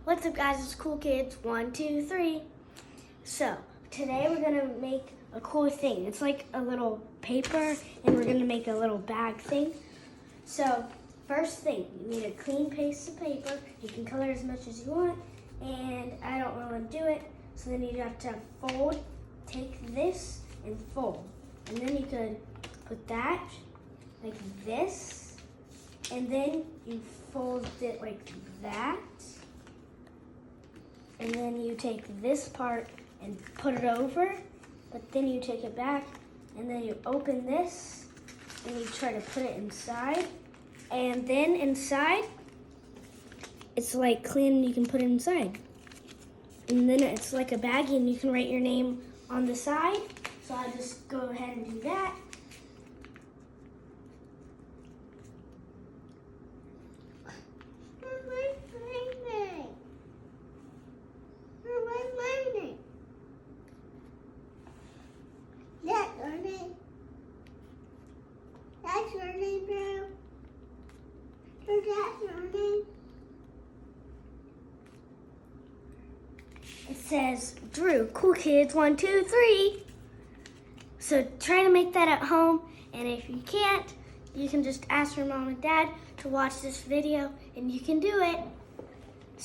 What's up, guys? It's Cool Kids 1, 2, 3. So today we're gonna make a cool thing. It's like a little paper, and we're gonna make a little bag thing. So first thing, you need a clean piece of paper. You can color as much as you want, and I don't really want to do it. So then you have to fold. Take this and fold, and then you could put that like this, and then you fold it like that. And then you take this part and put it over, but then you take it back, and then you open this, and you try to put it inside. And then inside, it's like clean, and you can put it inside. And then it's like a baggie, and you can write your name on the side. So I'll just go ahead and do that. That's your name, Drew. Drew, that's your name. It says, Drew, Cool Kids 1, 2, 3. So try to make that at home, and if you can't, you can just ask your mom and dad to watch this video, and you can do it.